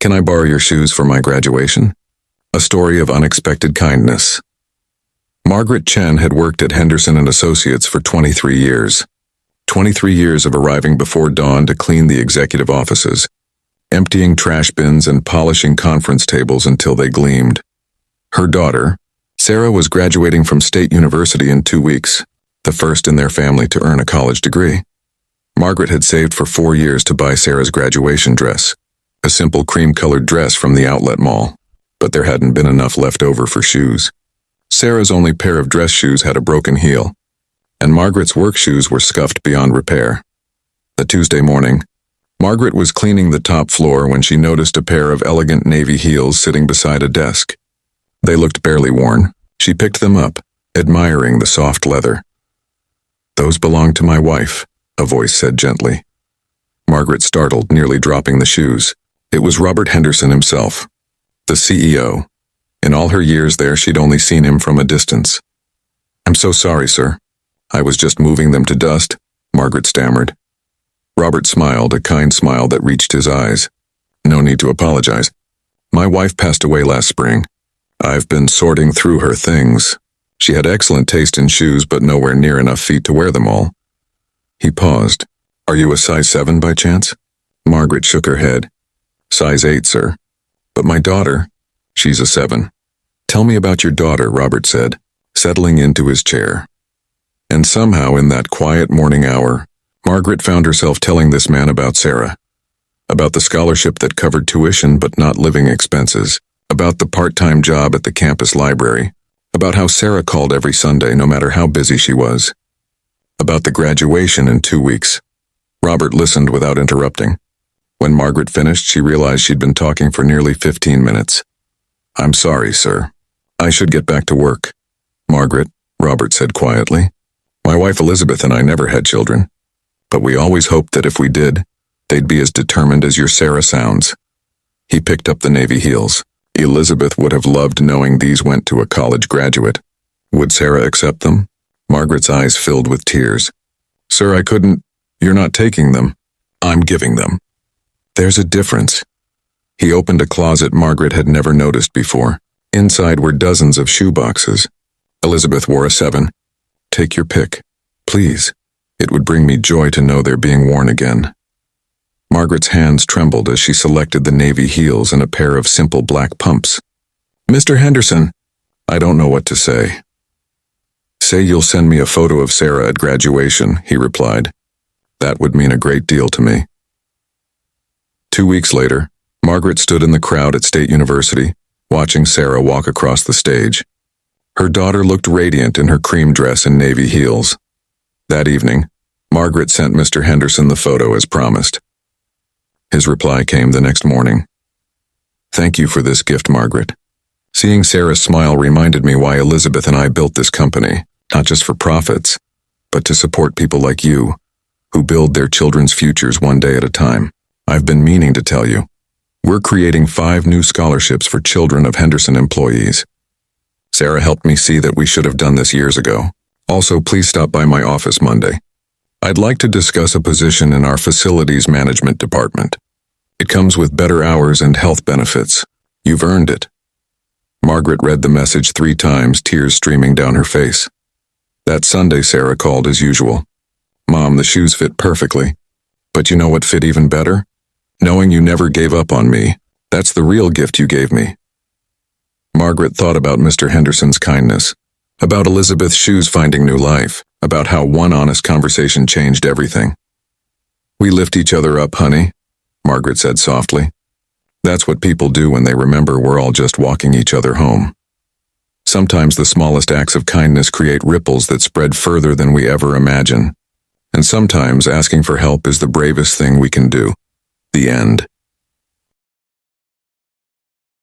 Can I borrow your shoes for my graduation? A story of unexpected kindness. Margaret Chen had worked at Henderson & Associates for 23 years. 23 years of arriving before dawn to clean the executive offices, emptying trash bins and polishing conference tables until they gleamed. Her daughter, Sarah, was graduating from State University in 2 weeks, the first in their family to earn a college degree. Margaret had saved for 4 years to buy Sarah's graduation dress, a simple cream-colored dress from the outlet mall, but there hadn't been enough left over for shoes. Sarah's only pair of dress shoes had a broken heel, and Margaret's work shoes were scuffed beyond repair. The Tuesday morning, Margaret was cleaning the top floor when she noticed a pair of elegant navy heels sitting beside a desk. They looked barely worn. She picked them up, admiring the soft leather. "Those belong to my wife," a voice said gently. Margaret startled, nearly dropping the shoes. It was Robert Henderson himself, the CEO. In all her years there, she'd only seen him from a distance. "I'm so sorry, sir. I was just moving them to dust," Margaret stammered. Robert smiled, a kind smile that reached his eyes. "No need to apologize. My wife passed away last spring. I've been sorting through her things. She had excellent taste in shoes, but nowhere near enough feet to wear them all." He paused. "Are you a size 7 by chance?" Margaret shook her head. "Size 8, sir. But my daughter, she's a 7. "Tell me about your daughter," Robert said, settling into his chair. And somehow in that quiet morning hour, Margaret found herself telling this man about Sarah, about the scholarship that covered tuition but not living expenses, about the part-time job at the campus library, about how Sarah called every Sunday no matter how busy she was, about the graduation in 2 weeks. Robert listened without interrupting. When Margaret finished, she realized she'd been talking for nearly 15 minutes. "I'm sorry, sir. I should get back to work." "Margaret," Robert said quietly, "my wife Elizabeth and I never had children, but we always hoped that if we did, they'd be as determined as your Sarah sounds." He picked up the navy heels. Elizabeth would have loved knowing these went to a college graduate. Would Sarah accept them? Margaret's eyes filled with tears. "Sir, I couldn't. You're not taking them. I'm giving them." "There's a difference." He opened a closet Margaret had never noticed before. Inside were dozens of shoe boxes. Elizabeth wore a 7. "Take your pick, please. It would bring me joy to know they're being worn again." Margaret's hands trembled as she selected the navy heels and a pair of simple black pumps. "Mr. Henderson." "I don't know what to say." "Say you'll send me a photo of Sarah at graduation," he replied. "That would mean a great deal to me." 2 weeks later, Margaret stood in the crowd at State University, watching Sarah walk across the stage. Her daughter looked radiant in her cream dress and navy heels. That evening, Margaret sent Mr. Henderson the photo as promised. His reply came the next morning. "Thank you for this gift, Margaret. Seeing Sarah's smile reminded me why Elizabeth and I built this company, not just for profits, but to support people like you, who build their children's futures one day at a time. I've been meaning to tell you. We're creating 5 new scholarships for children of Henderson employees. Sarah helped me see that we should have done this years ago. Also, please stop by my office Monday. I'd like to discuss a position in our facilities management department. It comes with better hours and health benefits. You've earned it." Margaret read the message 3 times, tears streaming down her face. That Sunday, Sarah called as usual. "Mom, the shoes fit perfectly. But you know what fit even better? Knowing you never gave up on me. That's the real gift you gave me." Margaret thought about Mr. Henderson's kindness, about Elizabeth's shoes finding new life, about how one honest conversation changed everything. "We lift each other up, honey," Margaret said softly. "That's what people do when they remember we're all just walking each other home." Sometimes the smallest acts of kindness create ripples that spread further than we ever imagine. And sometimes asking for help is the bravest thing we can do. The end.